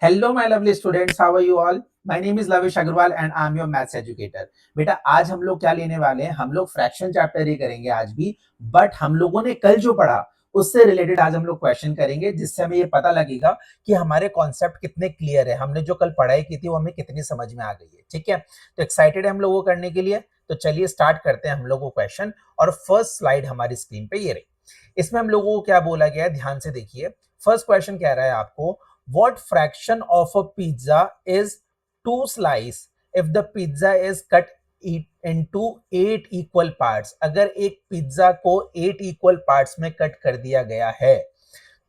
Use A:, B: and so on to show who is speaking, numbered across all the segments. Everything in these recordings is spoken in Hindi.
A: Hello my lovely students, how are you all. My name is Lavish Agarwal and I am your maths educator. बेटा आज हम लोग क्या लेने वाले हैं, हम लोग फ्रैक्शन चैप्टर ही करेंगे आज भी। बट हम लोगों ने कल जो पढ़ा उससे रिलेटेड आज हम लोग क्वेश्चन करेंगे, जिससे हमें ये पता लगेगा कि हमारे कॉन्सेप्ट कितने क्लियर है, हमने जो कल पढ़ाई की थी वो हमें कितनी समझ में आ गई है। ठीक है, तो एक्साइटेड है हम लोग वो करने के लिए। तो चलिए स्टार्ट करते हैं हम लोग वो क्वेश्चन। और फर्स्ट स्लाइड हमारी स्क्रीन पे ये रही। इसमें हम लोगों को क्या बोला गया है, ध्यान से देखिए। फर्स्ट क्वेश्चन कह रहा है आपको, what fraction of a pizza is 2 slice if the pizza is cut into 8 equal parts। अगर एक पिज्जा को 8 equal parts में कट कर दिया गया है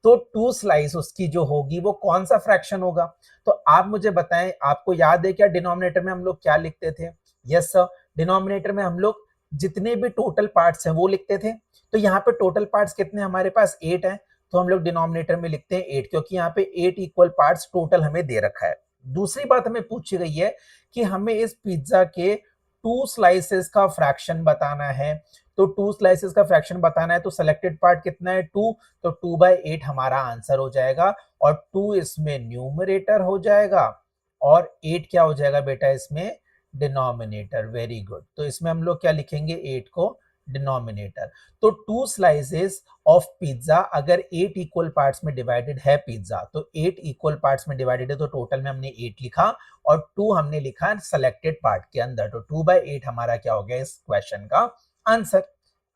A: तो 2 स्लाइस उसकी जो होगी वो कौन सा फ्रैक्शन होगा। तो आप मुझे बताएं, आपको याद है क्या डिनोमिनेटर में हम लोग क्या लिखते थे? यस सर, डिनोमिनेटर में हम लोग जितने भी टोटल पार्ट्स हैं वो लिखते थे। तो यहाँ पे टोटल पार्ट्स कितने हमारे पास 8 हैं, तो हम लोग डिनोमिनेटर में लिखते हैं 8, क्योंकि यहाँ पे 8 इक्वल पार्ट्स टोटल हमें दे रखा है। दूसरी बात हमें पूछी गई है कि हमें इस पिज्जा के 2 स्लाइसेस का फ्रैक्शन बताना है। तो 2 स्लाइसेस का फ्रैक्शन बताना है तो सेलेक्टेड पार्ट कितना है 2, तो 2/8 हमारा आंसर हो जाएगा। और 2 इसमें न्यूमरेटर हो जाएगा और 8 क्या हो जाएगा बेटा इसमें डिनोमिनेटर। वेरी गुड, तो इसमें हम लोग क्या लिखेंगे 8 को डिनोमिनेटर। तो 2 स्लाइसेस ऑफ पिज्जा अगर 8 इक्वल पार्ट्स में डिवाइडेड है पिज्जा, तो 8 इक्वल पार्ट्स में डिवाइडेड है तो टोटल में हमने 8 लिखा और 2 हमने लिखा सेलेक्टेड पार्ट के अंदर। तो 2/8 हमारा क्या हो गया इस क्वेश्चन का आंसर।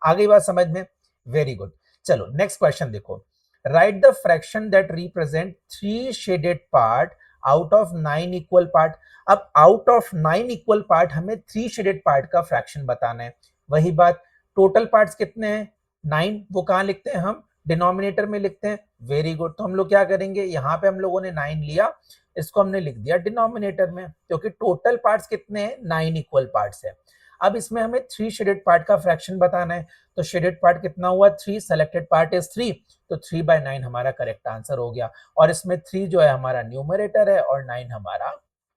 A: आ गई बात समझ में? Very good. चलो नेक्स्ट क्वेश्चन देखो। Right the fraction that represent 3 shaded part out of 9 equal part. अब आउट ऑफ 9 इक्वल पार्ट हमें 3 शेडेड पार्ट का फ्रैक्शन बताना है। वही बात, टोटल पार्ट्स कितने हैं 9, वो कहां लिखते हैं हम डिनोमिनेटर में लिखते हैं। वेरी गुड, तो हम लोग क्या करेंगे, यहाँ पे हम लोगों ने 9 लिया, इसको हमने लिख दिया डिनोमिनेटर में, क्योंकि टोटल पार्ट्स कितने हैं 9 इक्वल पार्ट्स है। अब इसमें हमें 3 शेडेड पार्ट का फ्रैक्शन बताना है। तो शेडेड पार्ट कितना हुआ 3, सेलेक्टेड पार्ट इज 3, तो 3/9 हमारा करेक्ट आंसर हो गया। और इसमें 3 जो है हमारा न्यूमरेटर है और 9 हमारा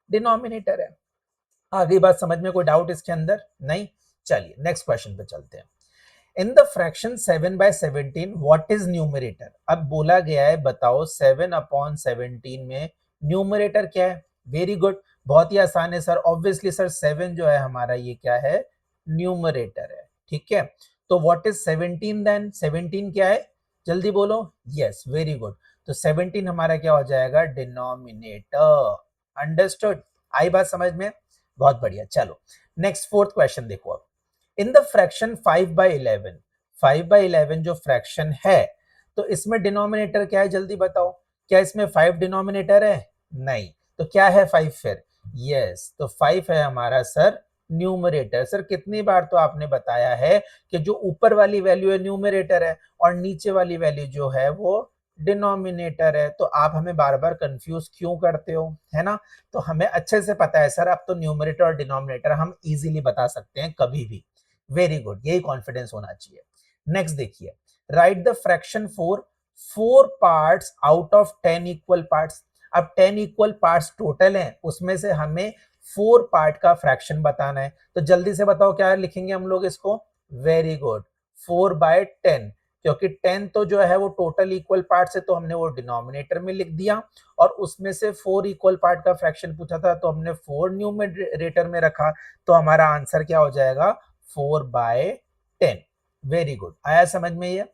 A: डिनोमिनेटर है। आगे बात समझ में, कोई डाउट इसके अंदर? नहीं। चलिए नेक्स्ट क्वेश्चन पे चलते हैं। In the fraction 7/17 what is numerator. अब बोला गया है बताओ 7/17 में न्यूमरेटर क्या है। वेरी गुड, बहुत ही आसान है सर। ऑब्वियसली सर 7 जो है हमारा ये क्या है न्यूमरेटर है। ठीक है, तो व्हाट इज 17 देन, 17 क्या है जल्दी बोलो। यस वेरी गुड, तो 17 हमारा क्या हो जाएगा डिनोमिनेटर। अंडरस्टूड, आई बात समझ में? बहुत बढ़िया। चलो नेक्स्ट फोर्थ क्वेश्चन देखो। अब इन द फ्रैक्शन 5/11, 5/11 जो फ्रैक्शन है तो इसमें डिनोमिनेटर क्या है जल्दी बताओ। क्या इसमें 5 डिनोमिनेटर है? नहीं, तो क्या है 5 फिर? यस, तो 5 है हमारा सर न्यूमरेटर। सर कितनी बार तो आपने बताया है कि जो ऊपर वाली वैल्यू है न्यूमरेटर है और नीचे वाली वैल्यू जो है वो डिनोमिनेटर है, तो आप हमें बार बार कंफ्यूज क्यों करते हो, है ना? तो हमें अच्छे से पता है सर, अब तो न्यूमरेटर और डिनोमिनेटर हम इजीली बता सकते हैं कभी भी। वेरी गुड, यही कॉन्फिडेंस होना चाहिए। नेक्स्ट देखिए, right the fraction for 4 parts out of 10 equal parts. अब 10 इक्वल पार्ट्स टोटल हैं, उसमें से हमें 4 पार्ट का फ्रैक्शन बताना है। तो जल्दी से बताओ क्या लिखेंगे हम लोग इसको। वेरी गुड, 4/10, क्योंकि 10 तो जो है वो टोटल इक्वल पार्ट्स है तो हमने वो डिनोमिनेटर में लिख दिया और उसमें से 4 इक्वल पार्ट का फ्रैक्शन पूछा था तो हमने 4 न्यूमरेटर में रखा। तो हमारा आंसर क्या हो जाएगा 4/10। वेरी गुड, आया समझ में ये?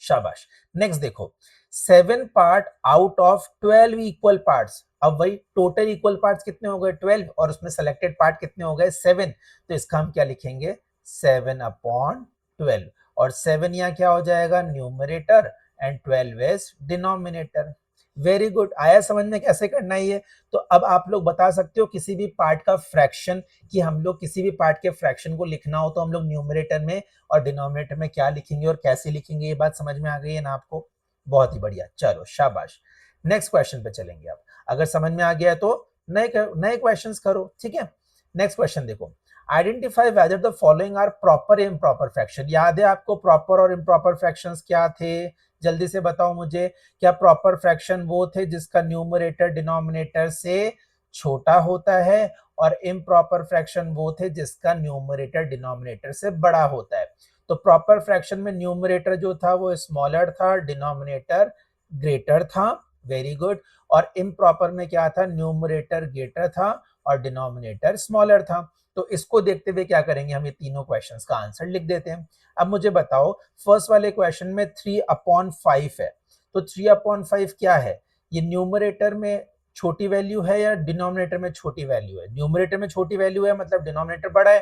A: शाबाश। नेक्स्ट देखो, 7 part out of 12 equal parts. अब वही टोटल इक्वल पार्ट्स कितने हो गए 12 और उसमें सेलेक्टेड पार्ट कितने हो गए 7, तो इसका हम क्या लिखेंगे 7/12। और 7 यहाँ क्या हो जाएगा numerator and 12 is denominator. Very good, आया समझ में कैसे करना है ये? तो अब आप लोग बता सकते हो किसी भी पार्ट का फ्रैक्शन, कि हम लोग किसी भी पार्ट के फ्रैक्शन को लिखना हो तो हम लोग न्यूमरेटर में और डिनोमिनेटर में क्या लिखेंगे और कैसे लिखेंगे। ये बात समझ में आ गई है ना आपको? बहुत ही बढ़िया, चलो शाबाश। नेक्स्ट क्वेश्चन पे चलेंगे। अब अगर समझ में आ गया है तो नए नए क्वेश्चंस करो। ठीक है, नेक्स्ट क्वेश्चन देखो। Identify whether the following are proper improper fraction. याद है आपको प्रॉपर और इम्प्रॉपर फ्रैक्शंस क्या थे? जल्दी से बताओ मुझे। क्या प्रॉपर फ्रैक्शन वो थे जिसका न्यूमरेटर डिनोमिनेटर से छोटा होता है और इम्प्रॉपर फ्रैक्शन वो थे जिसका न्यूमरेटर डिनोमिनेटर से बड़ा होता है? तो प्रॉपर फ्रैक्शन में न्यूमरेटर जो था वो स्मॉलर था, डिनोमिनेटर ग्रेटर था। Very good. और इम्प्रॉपर में क्या था, न्यूमरेटर ग्रेटर था और डिनोमिनेटर स्मॉलर था। तो इसको देखते हुए क्या करेंगे, हम ये तीनों क्वेश्चंस का आंसर लिख देते हैं। अब मुझे बताओ, फर्स्ट वाले क्वेश्चन में 3/5 है, तो 3/5 क्या है, ये न्यूमरेटर में छोटी वैल्यू है या डिनोमिनेटर में छोटी वैल्यू है? न्यूमरेटर में छोटी वैल्यू है, मतलब डिनोमिनेटर बड़ा है,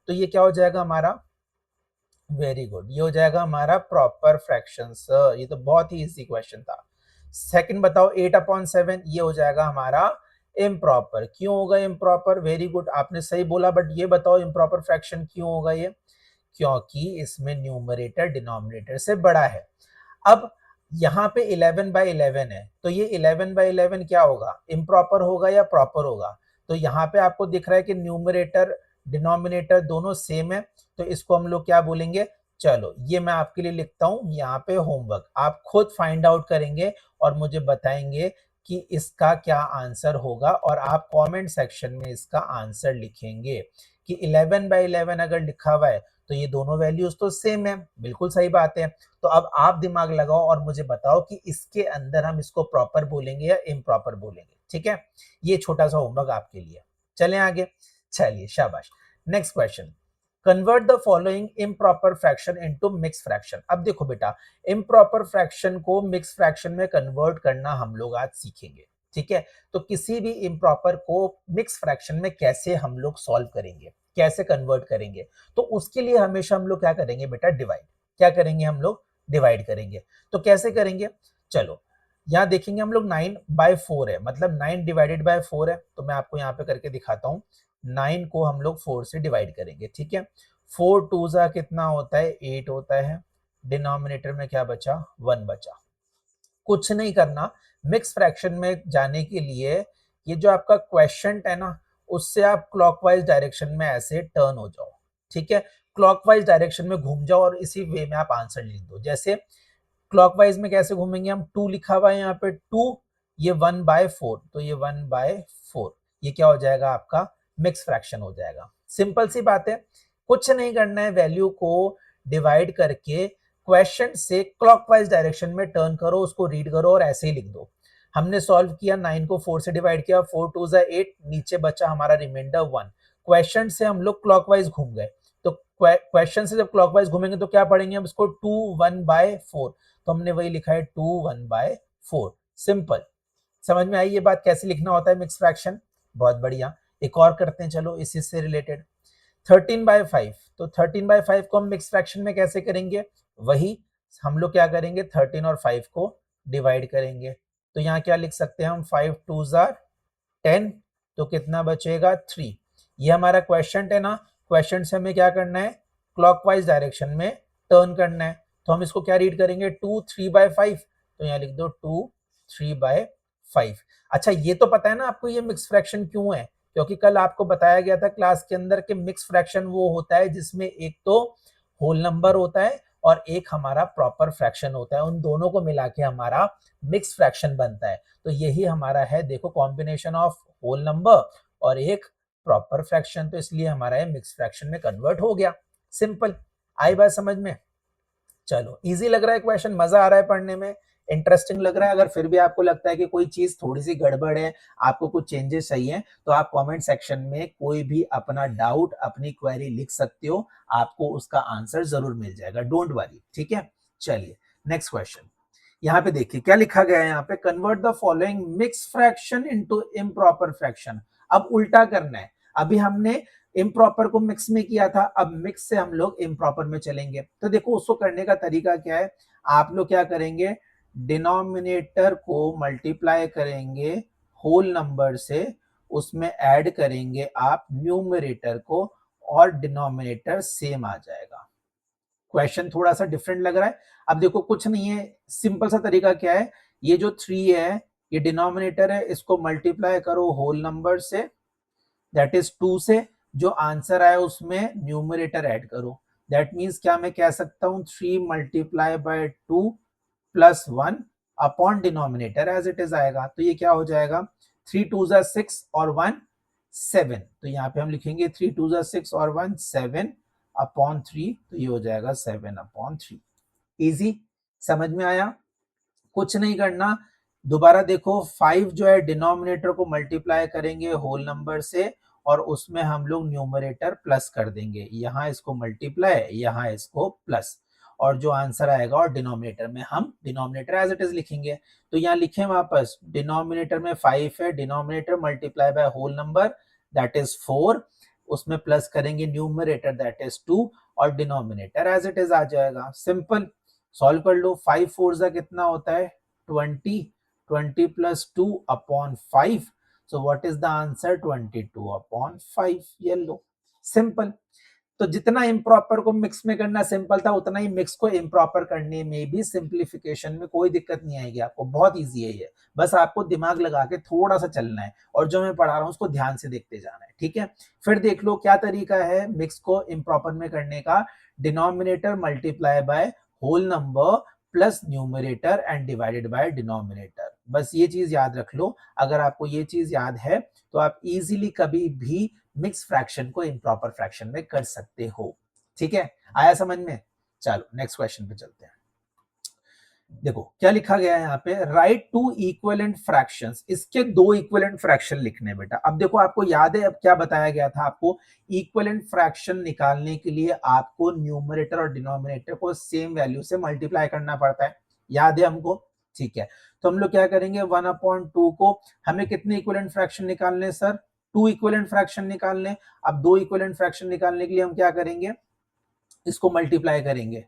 A: तो ये क्या हो जाएगा हमारा, वेरी गुड, ये हो जाएगा हमारा प्रॉपर फ्रैक्शन सर। ये तो बहुत ही इजी क्वेश्चन था। सेकंड बताओ, 8/7, ये हो जाएगा हमारा इम्प्रॉपर। क्यों होगा इम्प्रॉपर? वेरी गुड, आपने सही बोला, बट ये बताओ इम्प्रॉपर फ्रैक्शन क्यों होगा ये? क्योंकि इसमें न्यूमरेटर डिनोमिनेटर से बड़ा है। अब यहाँ पे 11/11 है, तो ये 11/11 क्या होगा, इम्प्रॉपर होगा या प्रॉपर होगा? तो यहाँ पे आपको दिख रहा है कि न्यूमरेटर डिनोमिनेटर दोनों सेम है, तो इसको हम लोग क्या बोलेंगे, चलो ये मैं आपके लिए लिखता हूं यहाँ पे होमवर्क, आप खुद फाइंड आउट करेंगे और मुझे बताएंगे कि इसका क्या आंसर होगा, और आप कमेंट सेक्शन में इसका आंसर लिखेंगे कि 11/11 अगर लिखा हुआ है तो ये दोनों वैल्यूज तो सेम है, बिल्कुल सही बात है। तो अब आप दिमाग लगाओ और मुझे बताओ कि इसके अंदर हम इसको प्रॉपर बोलेंगे या इम्प्रॉपर बोलेंगे, ठीक है? ये छोटा सा होमवर्क आपके लिए। चलें आगे, चलिए शाबाश। Next question, convert the following improper fraction into mix fraction. अब देखो बेटा, इम्प्रॉपर फ्रैक्शन को मिक्स फ्रैक्शन में कन्वर्ट करना हम लोग आज सीखेंगे, ठीक है? तो किसी भी इम्प्रॉपर को मिक्स फ्रैक्शन में कैसे हम लोग सॉल्व करेंगे, कैसे कन्वर्ट करेंगे, तो उसके लिए हमेशा हम लोग क्या करेंगे बेटा, डिवाइड। क्या करेंगे हम लोग, डिवाइड करेंगे। तो कैसे करेंगे, चलो यहाँ देखेंगे हम लोग 9/4 है, मतलब 9/4 है, तो मैं आपको यहाँ पे करके दिखाता हूँ। 9 को हम लोग 4 से डिवाइड करेंगे, ठीक है? 4 2 जा कितना होता है, 8 होता है। डिनोमिनेटर में क्या बचा, 1 बचा। कुछ नहीं करना, मिक्स फ्रैक्शन में जाने के लिए ये जो आपका क्वेश्चन है ना, उससे आप क्लॉकवाइज डायरेक्शन में ऐसे टर्न हो जाओ, ठीक है? क्लॉकवाइज डायरेक्शन में घूम जाओ और इसी वे में आप आंसर लिख दो। जैसे क्लॉकवाइज में कैसे घूमेंगे हम, 2 लिखा हुआ है यहाँ पे 2, ये 1/4, तो ये 1/4, ये क्या हो जाएगा आपका, मिक्स फ्रैक्शन हो जाएगा। सिंपल सी बात है, कुछ नहीं करना है, वैल्यू को डिवाइड करके क्वेश्चन से क्लॉकवाइज डायरेक्शन में टर्न करो, उसको रीड करो और ऐसे ही लिख दो। हमने सॉल्व किया, 9 को 4 से डिवाइड किया, 4 2 8, नीचे बचा हमारा रिमाइंडर 1। क्वेश्चन से हम लोग क्लॉकवाइज घूम गए, तो क्वेश्चन से जब क्लॉकवाइज घूमेंगे तो क्या पढ़ेंगे हम इसको, 2 1/4, तो हमने वही लिखा है 2 1/4। सिंपल, समझ में आई ये बात कैसे लिखना होता है मिक्स फ्रैक्शन? बहुत बढ़िया। एक और करते हैं, चलो इसी से रिलेटेड, 13/5। तो 13/5 को हम मिक्स फ्रैक्शन में कैसे करेंगे, वही हम लोग क्या करेंगे, 13 और 5 को डिवाइड करेंगे। तो यहाँ क्या लिख सकते हैं हम, 5 2 10, तो कितना बचेगा, 3। ये हमारा क्वेश्चन है ना, क्वेश्चन से हमें क्या करना है, क्लॉकवाइज डायरेक्शन में टर्न करना है। तो हम इसको क्या रीड करेंगे, 2 3/5, तो यहाँ लिख दो 2 3/5। अच्छा, ये तो पता है ना आपको ये मिक्स फ्रैक्शन क्यों है, क्योंकि कल आपको बताया गया था क्लास के अंदर कि मिक्स फ्रैक्शन वो होता है जिसमें एक तो होल नंबर होता है और एक हमारा प्रॉपर फ्रैक्शन होता है, उन दोनों को मिला के हमारा मिक्स फ्रैक्शन बनता है। तो यही हमारा है, देखो, कॉम्बिनेशन ऑफ होल नंबर और एक प्रॉपर फ्रैक्शन, तो इसलिए हमारा ये मिक्स फ्रैक्शन में कन्वर्ट हो गया। सिंपल, आई बात समझ में? चलो, इजी लग रहा है क्वेश्चन, मजा आ रहा है पढ़ने में, इंटरेस्टिंग लग रहा है? अगर फिर भी आपको लगता है कि कोई चीज थोड़ी सी गड़बड़ है, आपको कुछ चेंजेस चाहिए, तो आप कमेंट सेक्शन में कोई भी अपना डाउट, अपनी क्वेरी लिख सकते हो, आपको उसका आंसर जरूर मिल जाएगा, डोंट वरी, ठीक है? चलिए नेक्स्ट क्वेश्चन, यहाँ पे देखिए क्या लिखा गया है, यहाँ पे convert the following mix fraction into improper fraction. अब उल्टा करना है, अभी हमने इम्प्रॉपर को मिक्स में किया था, अब मिक्स से हम लोग इम्प्रॉपर में चलेंगे। तो देखो उसको करने का तरीका क्या है, आप लोग क्या करेंगे, डिनोमिनेटर को मल्टीप्लाई करेंगे होल नंबर से, उसमें ऐड करेंगे आप न्यूमरेटर को, और डिनोमिनेटर सेम आ जाएगा। क्वेश्चन थोड़ा सा डिफरेंट लग रहा है। अब देखो कुछ नहीं है, सिंपल सा तरीका क्या है, ये जो 3 है ये डिनोमिनेटर है, इसको मल्टीप्लाई करो होल नंबर से, दैट इज 2 से, जो आंसर आया उसमें न्यूमरेटर ऐड करो। दैट मीन्स क्या मैं कह सकता हूं, 3 × 2 + 1 upon denominator as it is आएगा। तो ये क्या हो जाएगा, 3 2 6 और 1 7, तो यहाँ पे हम लिखेंगे 3 2 6 और 1 7 अपॉन 3, तो ये हो जाएगा 7/3। इजी, समझ में आया? कुछ नहीं करना, दोबारा देखो 5 जो है डिनोमिनेटर को मल्टीप्लाई करेंगे होल नंबर से और उसमें हम लोग न्यूमरेटर प्लस कर देंगे, यहां इसको मल्टीप्लाई यहां इसको प्लस, और जो आंसर आएगा और डिनोमिनेटर में हम डिनोमिनेटर एज इट इज लिखेंगे। तो यहाँ लिखें वापस, डिनोमिनेटर में 5 है, denominator multiply by whole number that is 4, उसमें प्लस करेंगे न्यूमरेटर दैट इज 2 और डिनोमिनेटर एज इट इज आ जाएगा। सिंपल, सॉल्व कर लो। 5 4 जा कितना होता है 20, 20 plus 2 upon 5, so what is the answer 22 upon 5, ये लो। सिंपल। तो जितना इम्प्रॉपर को मिक्स में करना सिंपल था, उतना ही मिक्स को इम्प्रॉपर करने में भी सिंप्लीफिकेशन में कोई दिक्कत नहीं आएगी आपको, बहुत इजी है ये। बस आपको दिमाग लगा के थोड़ा सा चलना है और जो मैं पढ़ा रहा हूं उसको ध्यान से देखते जाना है, ठीक है। फिर देख लो क्या तरीका है मिक्स को इम्प्रॉपर में करने का, denominator multiply by whole number plus numerator and divided by denominator. बस ये चीज याद रख लो। अगर आपको ये चीज याद है तो आप इजीली कभी भी मिक्स फ्रैक्शन को इम्प्रॉपर फ्रैक्शन में कर सकते हो, ठीक है। आया समझ में? चलो नेक्स्ट क्वेश्चन पे चलते हैं। देखो क्या लिखा गया है यहाँ पे, राइट टू इक्विवेलेंट फ्रैक्शंस, इसके दो इक्विवेलेंट फ्रैक्शन लिखने बेटा। अब देखो आपको याद है अब क्या बताया गया था आपको, इक्विवेलेंट फ्रैक्शन निकालने के लिए आपको न्यूमरेटर और डिनोमिनेटर को सेम वैल्यू से मल्टीप्लाई करना पड़ता है, याद है हमको, ठीक है। तो हम लोग क्या करेंगे 1/2 को, हमें कितने इक्विवेलेंट फ्रैक्शन निकालने सर, 2 इक्विवेलेंट फ्रैक्शन निकालने। अब 2 इक्विवेलेंट फ्रैक्शन निकालने के लिए हम क्या करेंगे, इसको मल्टीप्लाई करेंगे।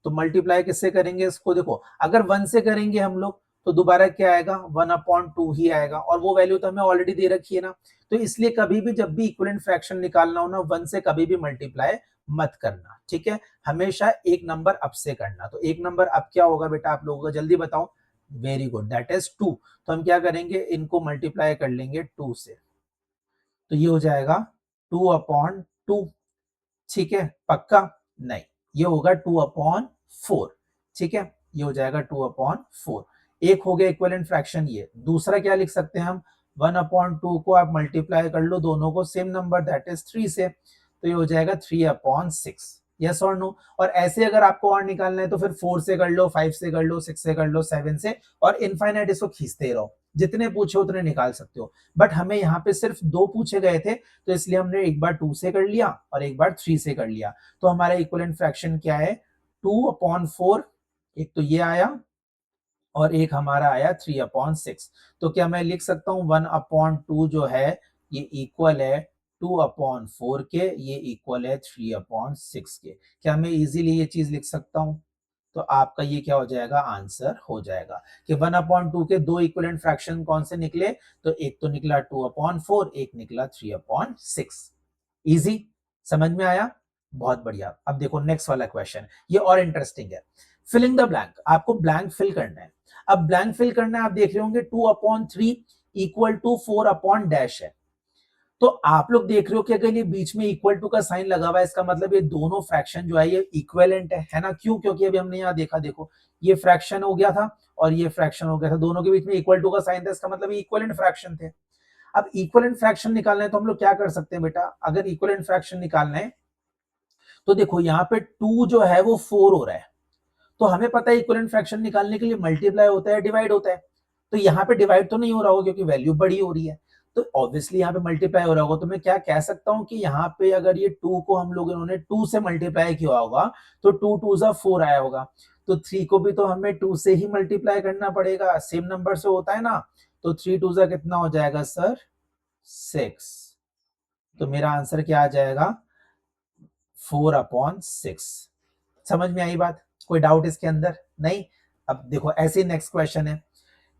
A: तो मल्टीप्लाई किससे करेंगे इसको, देखो अगर 1 से करेंगे हम लोग तो दोबारा क्या आएगा 1/2 ही आएगा, और वो वैल्यू तो हमें ऑलरेडी दे रखी है ना। तो इसलिए कभी भी जब भी इक्विवेलेंट फ्रैक्शन निकालना हो ना, 1 से कभी भी मल्टीप्लाई मत करना, ठीक है। हमेशा एक नंबर अप से करना। तो एक नंबर अप क्या होगा बेटा आप लोगों को जल्दी बताओ, वेरी गुड, दैट इज 2। तो हम क्या करेंगे इनको मल्टीप्लाई कर लेंगे 2 से, तो ये हो जाएगा 2/2, ठीक है, पक्का? नहीं, ये होगा 2/4, ठीक है, ये हो जाएगा 2/4। एक हो गया इक्विवेलेंट फ्रैक्शन ये। दूसरा क्या लिख सकते हैं हम, 1/2 को आप मल्टीप्लाई कर लो दोनों को सेम नंबर दैट इज 3 से, तो ये हो जाएगा 3/6। यस और नो? और ऐसे अगर आपको और निकालना है तो फिर 4 से कर लो, 5 से कर लो, 6 से कर लो, 7 से, और इनफाइनाइट इसको खींचते रहो, जितने पूछे उतने निकाल सकते हो। बट हमें यहाँ पे सिर्फ 2 पूछे गए थे, तो इसलिए हमने एक बार 2 से कर लिया और एक बार 3 से कर लिया। तो हमारा इक्विवेलेंट फ्रैक्शन क्या है 2/4, एक तो ये आया और एक हमारा आया 3/6। तो क्या मैं लिख सकता हूं 1/2 जो है ये इक्वल है 2/4 के, ये इक्वल है 3/6 के। क्या मैं इजीली ये चीज लिख सकता हूं? तो आपका ये क्या हो जाएगा आंसर हो जाएगा कि 1/2 के दो इक्विवेलेंट फ्रैक्शन कौन से निकले, तो एक तो निकला 2/4, एक निकला 3/6। इजी, समझ में आया? बहुत बढ़िया। अब देखो नेक्स्ट वाला क्वेश्चन, ये और इंटरेस्टिंग है। फिलिंग द ब्लैंक, आपको ब्लैंक फिल करना है। अब ब्लैंक फिल करना है, आप देख रहे होंगे 2/3 इक्वल टू 4/डैश है। तो आप लोग देख रहे हो कि अगर ये बीच में इक्वल टू का साइन लगा हुआ है, इसका मतलब ये दोनों फ्रैक्शन जो है ये इक्विवेलेंट है ना? क्यों? क्योंकि अभी हमने यहाँ देखा, देखो ये फ्रैक्शन हो गया था और ये फ्रैक्शन हो गया था, दोनों के बीच में इक्वल टू का साइन था, इसका मतलब ये इक्विवेलेंट फ्रैक्शन थे। अब इक्विवेलेंट फ्रैक्शन निकालना है तो हम लोग क्या कर सकते हैं बेटा, अगर इक्विवेलेंट फ्रैक्शन निकालना है तो देखो यहाँ पे 2 जो है वो 4 हो रहा है, तो हमें पता है इक्विवेलेंट फ्रैक्शन निकालने के लिए मल्टीप्लाई होता है डिवाइड होता है। तो यहाँ पे डिवाइड तो नहीं हो रहा होगा क्योंकि वैल्यू बड़ी हो रही है, तो ऑब्वियसली यहाँ पे मल्टीप्लाई हो रहा होगा। तो मैं क्या कह सकता हूँ कि यहाँ पे अगर ये 2 को हम लोग इन्होंने 2 से मल्टीप्लाई किया होगा तो 2 2 जा 4 आया होगा, तो 3 को भी तो हमें 2 से ही मल्टीप्लाई करना पड़ेगा, सेम नंबर से होता है ना। तो 3 2 जा कितना हो जाएगा सर 6, तो मेरा आंसर क्या आ जाएगा 4/6। समझ में आई बात? कोई डाउट इसके अंदर? नहीं। अब देखो ऐसे नेक्स्ट क्वेश्चन है,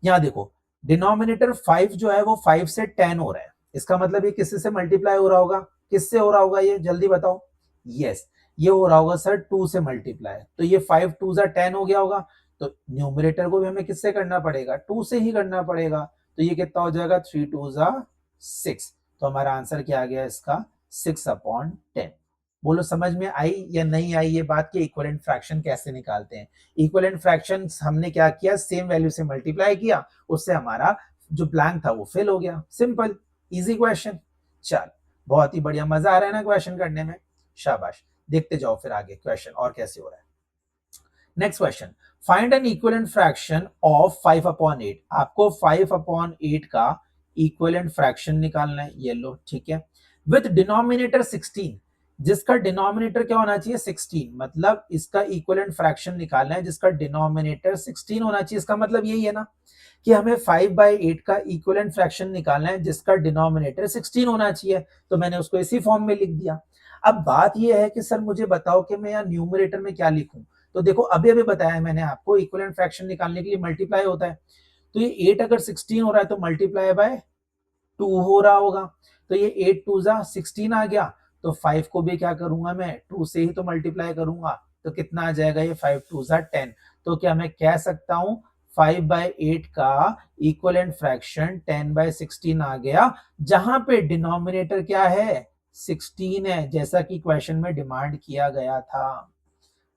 A: यहां देखो डिनोमिनेटर 5 जो है वो 5 से 10 हो रहा है, इसका मतलब ये किससे से मल्टीप्लाई हो रहा होगा, किससे हो रहा होगा ये जल्दी बताओ। यस, ये हो रहा होगा सर 2 से मल्टीप्लाई, तो ये 5 2 जा 10 हो गया होगा, तो न्यूमरेटर को भी हमें किससे करना पड़ेगा 2 से ही करना पड़ेगा, तो ये कितना हो जाएगा 3 2 जा 6। तो हमारा आंसर क्या आ गया इसका 6/10। बोलो समझ में आई या नहीं आई ये बात कि इक्विवेलेंट फ्रैक्शन कैसे निकालते हैं। इक्विवेलेंट फ्रैक्शन हमने क्या किया, सेम वैल्यू से मल्टीप्लाई किया, उससे हमारा जो ब्लैंक था वो फिल हो गया। Simple, easy question. चल बहुत ही बढ़िया, मजा आ रहा है ना क्वेश्चन करने में? शाबाश, देखते जाओ फिर आगे क्वेश्चन और कैसे हो रहा है। Next question, find N equivalent fraction of 5/8। आपको 5/8 का इक्विवेलेंट फ्रैक्शन निकालना है, ये लो, ठीक है। विथ डिनोमिनेटर 16, जिसका डिनोमिनेटर क्या होना चाहिए 16, मतलब इसका इक्विवेलेंट फ्रैक्शन निकालना है जिसका डिनोमिनेटर 16 होना चाहिए। इसका मतलब यही है ना कि हमें 5/8 का इक्विवेलेंट फ्रैक्शन निकालना है जिसका डिनोमिनेटर 16 होना चाहिए। तो मैंने उसको इसी फॉर्म में लिख दिया। अब बात यह है कि सर मुझे बताओ कि मैं यहाँ न्यूमरेटर में क्या लिखूं। तो देखो अभी अभी बताया मैंने आपको, इक्विवेलेंट फ्रैक्शन निकालने के लिए मल्टीप्लाई होता है। तो ये 8 अगर 16 हो रहा है तो मल्टीप्लाई बाय 2 हो रहा होगा। तो ये 8 2 जा 16 आ गया। तो 5 को भी क्या करूंगा मैं 2 से ही तो मल्टीप्लाई करूंगा। तो कितना आ जाएगा ये 5 2 जा 10। तो क्या मैं कह सकता हूं 5/8 का इक्विवेलेंट फ्रैक्शन 10/16 आ गया, जहां पे डिनोमिनेटर क्या है 16 है, जैसा कि क्वेश्चन में डिमांड किया गया था।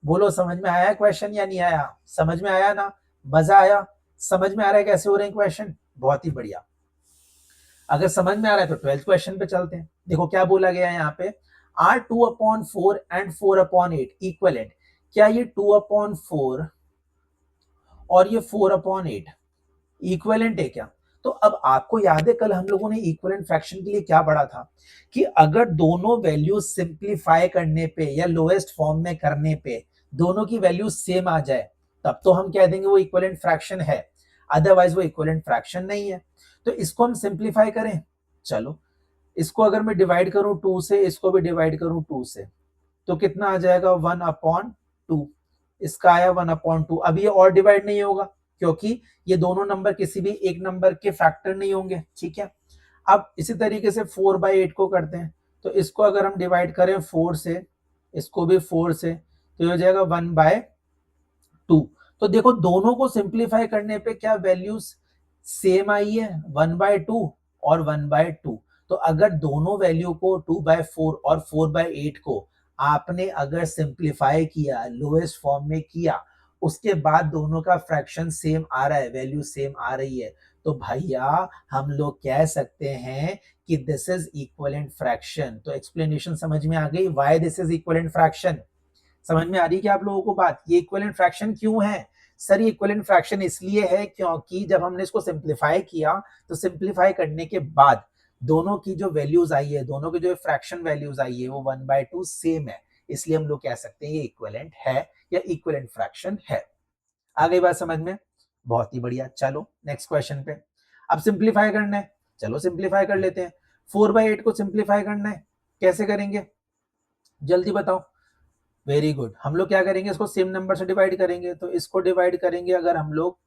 A: बोलो समझ में आया क्वेश्चन या नहीं आया? समझ में आया ना? मजा आया? समझ में आ रहा है कैसे हो रहे हैं क्वेश्चन? बहुत ही बढ़िया। अगर समझ में आ रहा है तो 12th क्वेश्चन पे चलते हैं। देखो क्या बोला गया है यहाँ पे, आर 2/4 एंड 4/8 इक्वलेंट। क्या ये 2/4 और ये 4/8 इक्वलेंट है क्या? तो अब आपको याद है कल हम लोगों ने इक्वलेंट फ्रैक्शन के लिए क्या पढ़ा था कि अगर दोनों वैल्यू सिंप्लीफाई करने पे या लोएस्ट फॉर्म में करने पे दोनों की वैल्यू सेम आ जाए, तब तो हम कह देंगे वो इक्वलेंट फ्रैक्शन है, अदरवाइज वो इक्वलेंट फ्रैक्शन नहीं है। तो इसको हम सिंप्लीफाई करें। चलो, इसको अगर मैं डिवाइड करूं 2 से, इसको भी डिवाइड करूं 2 से, तो कितना आ जाएगा 1/2। इसका आया 1/2। अब ये और डिवाइड नहीं होगा क्योंकि ये दोनों नंबर किसी भी एक नंबर के फैक्टर नहीं होंगे, ठीक है। अब इसी तरीके से 4/8 को करते हैं। तो इसको अगर हम डिवाइड करें 4 से, इसको भी 4 से, तो ये हो जाएगा 1/2। तो देखो दोनों को सिंप्लीफाई करने पे क्या वैल्यूज सेम आई है, 1/2 और 1/2। तो अगर दोनों वैल्यू को 2/4 और 4/8 को आपने अगर सिंप्लीफाई किया, लोएस्ट फॉर्म में किया, उसके बाद दोनों का फ्रैक्शन सेम आ रहा है, वैल्यू सेम आ रही है, तो भैया हम लोग कह सकते हैं कि दिस इज इक्विवेलेंट फ्रैक्शन। तो एक्सप्लेनेशन समझ में आ गई, why this is equivalent fraction. समझ में आ रही है क्या आप लोगों को बात? ये इक्विवेलेंट फ्रैक्शन क्यों है? सर ये इक्विवेलेंट फ्रैक्शन इसलिए है क्योंकि जब हमने इसको सिंप्लीफाई किया तो सिंप्लीफाई करने के बाद दोनों की जो वैल्यूज आई है, दोनों की जो फ्रैक्शन वैल्यूज आई है वो 1/2 सेम है, इसलिए हम लोग कह सकते हैं ये इक्विवेलेंट है या इक्विवेलेंट फ्रैक्शन है। आ गई बात समझ में? बहुत ही बढ़िया। चलो नेक्स्ट क्वेश्चन पे। अब सिंप्लीफाई करना है, चलो सिंप्लीफाई कर लेते हैं। 4/8 को सिंप्लीफाई करना है, कैसे करेंगे जल्दी बताओ। वेरी गुड, हम लोग क्या करेंगे इसको सेम नंबर से डिवाइड करेंगे। तो इसको डिवाइड करेंगे अगर हम लोग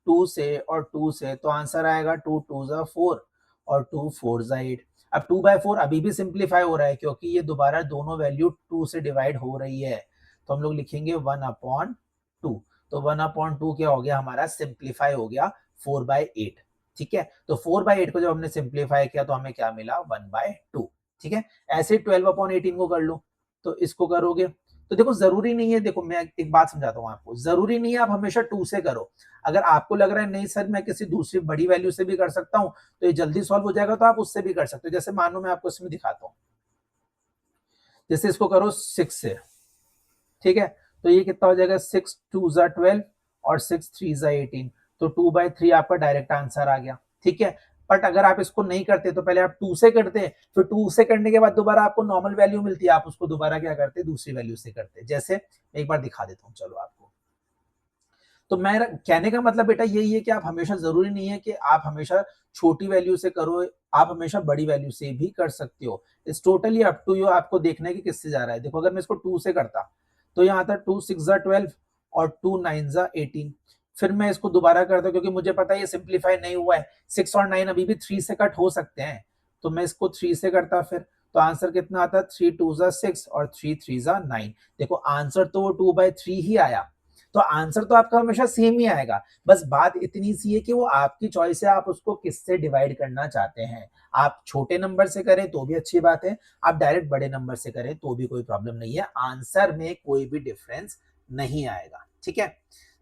A: 2 से और 2 से, तो आंसर आएगा 2 2 जा 4 और 2 4 जा 8। अब 2/4 अभी भी सिंप्लीफाई हो रहा है क्योंकि ये दोबारा दोनों वैल्यू 2 से डिवाइड हो रही है, तो हम लोग लिखेंगे 1/2। तो 1/2 क्या हो गया हमारा, सिंप्लीफाई हो गया 4/8, ठीक है। तो 4/8 को जब हमने सिंप्लीफाई किया तो हमें क्या मिला 1/2, ठीक है। ऐसे 12/18 को कर लो, तो इसको करोगे तो देखो जरूरी नहीं है, देखो मैं एक बात समझाता हूँ आपको, जरूरी नहीं है आप हमेशा 2 से करो। अगर आपको लग रहा है नहीं सर मैं किसी दूसरी बड़ी वैल्यू से भी कर सकता हूँ तो ये जल्दी सॉल्व हो जाएगा, तो आप उससे भी कर सकते हो। जैसे मानो मैं आपको इसमें दिखाता हूँ, जैसे इसको करो 6 से, ठीक है। तो ये कितना हो जाएगा 6 2 जा 12 और 6 3 जा 18। तो 2/3 आपका डायरेक्ट आंसर आ गया, ठीक है। बट अगर आप इसको नहीं करते तो पहले आप 2 से करते हैं, फिर 2 से करने के बाद दोबारा आपको नॉर्मल वैल्यू मिलती है, आप उसको दोबारा क्या करते दूसरी वैल्यू से करते। जैसे एक बार दिखा देता हूँ चलो आपको। तो मैं कहने का मतलब बेटा यही है कि आप हमेशा जरूरी नहीं है कि आप हमेशा छोटी वैल्यू से करो, आप हमेशा बड़ी वैल्यू से भी कर सकते हो। It's totally up to you, आपको देखना है कि किससे जा रहा है। देखो अगर मैं इसको 2 से करता तो यहाँ आता 2 6 जा 12 और 2 9 जा 18। फिर मैं इसको दोबारा करता क्योंकि मुझे पता है ये सिंप्लीफाई नहीं हुआ है, 6 और 9 अभी भी 3 से कट हो सकते हैं। तो मैं इसको 3 से करता फिर, तो आंसर कितना आता 3 2 जा 6 और 3 3 जा 9। देखो आंसर तो वो 2/3 ही आया, तो आंसर तो आपका हमेशा सेम ही आएगा। बस बात इतनी सी है कि वो आपकी चॉइस है, आप उसको किससे डिवाइड करना चाहते हैं। आप छोटे नंबर से करें तो भी अच्छी बात है, आप डायरेक्ट बड़े नंबर से करें तो भी कोई प्रॉब्लम नहीं है, आंसर में कोई भी डिफरेंस नहीं आएगा, ठीक है।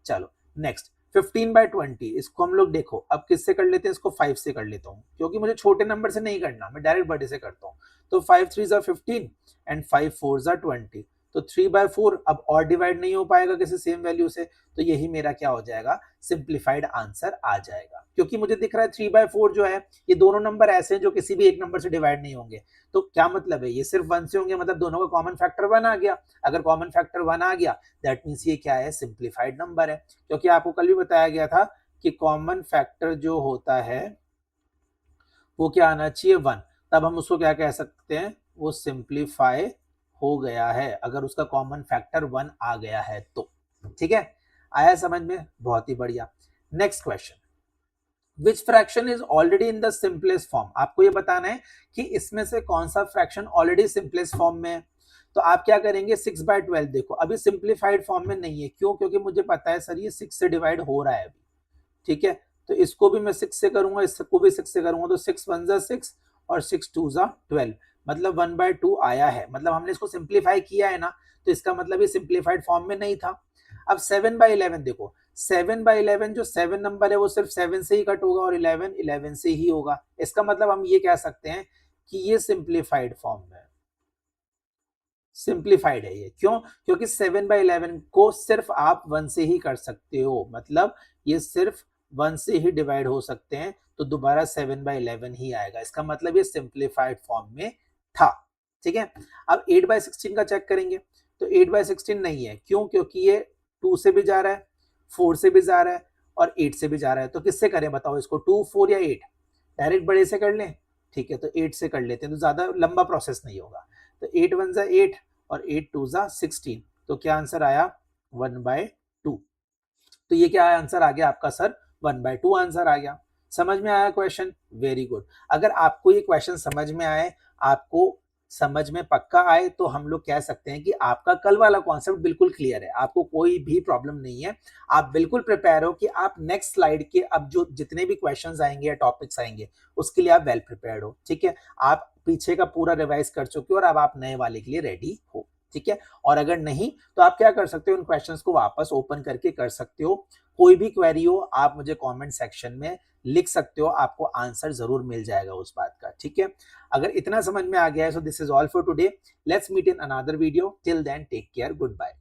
A: चलो नेक्स्ट 15/20, इसको हम लोग देखो अब किससे कर लेते हैं, इसको 5 से कर लेता हूँ क्योंकि मुझे छोटे नंबर से नहीं करना, मैं डायरेक्ट बड़े से करता हूँ। तो 5 3 जा 15 एंड 5 4 जा 20। तो 3/4 अब और डिवाइड नहीं हो पाएगा किसी सेम वैल्यू से, तो यही मेरा क्या हो जाएगा, सिंप्लीफाइड आंसर आ जाएगा। क्योंकि मुझे दिख रहा है 3/4 जो है ये दोनों नंबर ऐसे हैं जो किसी भी एक नंबर से डिवाइड नहीं होंगे, तो क्या मतलब है, ये सिर्फ 1 से होंगे, मतलब दोनों का कॉमन फैक्टर 1 आ गया। अगर कॉमन फैक्टर 1 आ गया दैट मीन्स ये क्या है, सिंप्लीफाइड नंबर है। क्योंकि आपको कल भी बताया गया था कि कॉमन फैक्टर जो होता है वो क्या आना चाहिए, 1, तब हम उसको क्या कह सकते हैं, वो सिंप्लीफाई हो गया है अगर उसका कॉमन फैक्टर 1 आ गया है तो। ठीक है, आया समझ में, बहुत ही बढ़िया। Next question, which fraction is already in the simplest form, आपको ये बताना है कि इसमें से कौन सा फ्रैक्शन ऑलरेडी सिंपलेस्ट फॉर्म में है। तो आप क्या करेंगे, 6/12, देखो अभी सिंप्लीफाइड फॉर्म में नहीं है, क्यों, क्योंकि मुझे पता है सर ये 6 से डिवाइड हो रहा है अभी। ठीक है, तो इसको भी मैं 6 से करूंगा, इसको भी 6 से करूंगा, तो 6 1 जा 6 और 6 2 जा 12, मतलब 1/2 आया है, मतलब हमने इसको सिंप्लीफाई किया है ना, तो इसका मतलब ये सिंप्लीफाइड फॉर्म में नहीं था। अब 7/11 देखो, 7/11 जो 7 नंबर है वो सिर्फ 7 से ही कट होगा और 11 11 से ही होगा, इसका मतलब हम ये कह सकते हैं कि ये सिंप्लीफाइड फॉर्म में सिंप्लीफाइड है ये, क्यों, क्योंकि 7/11 को सिर्फ आप 1 से ही कर सकते हो, मतलब ये सिर्फ 1 से ही डिवाइड हो सकते हैं, तो दोबारा 7/11 ही आएगा, इसका मतलब ये सिंप्लीफाइड फॉर्म में था। ठीक है, अब 8/16 का चेक करेंगे, तो 8/16 नहीं है, क्यों, क्योंकि ये 2 से भी जा रहा है, 4 से भी जा रहा है और 8 से भी जा रहा है, तो किससे करें बताओ इसको, 2 4 या 8, डायरेक्ट बड़े से कर लें, ठीक है, तो 8 से कर लेते हैं, तो ज्यादा लंबा प्रोसेस नहीं होगा। तो 8 1 जा 8 और 8 2 जा 16, तो क्या आंसर आया, 1/2। तो ये क्या आंसर आ गया आपका सर, 1/2 आंसर आ गया। समझ में आया क्वेश्चन, वेरी गुड। अगर आपको ये क्वेश्चन समझ में आए, आपको समझ में पक्का आए, तो हम लोग कह सकते हैं कि आपका कल वाला कॉन्सेप्ट बिल्कुल क्लियर है, आपको कोई भी प्रॉब्लम नहीं है, आप बिल्कुल प्रिपेयर हो कि आप नेक्स्ट स्लाइड के अब जो जितने भी क्वेश्चंस आएंगे या टॉपिक्स आएंगे उसके लिए आप वेल प्रिपेयर्ड हो। ठीक है, आप पीछे का पूरा रिवाइज कर चुके हो और अब आप नए वाले के लिए रेडी हो। ठीक है, और अगर नहीं तो आप क्या कर सकते हो, उन क्वेश्चंस को वापस ओपन करके कर सकते हो। कोई भी क्वेरी हो आप मुझे कमेंट सेक्शन में लिख सकते हो, आपको आंसर जरूर मिल जाएगा उस बात का। ठीक है, अगर इतना समझ में आ गया है, so this is all for today, let's meet in another video, till then take care, good bye.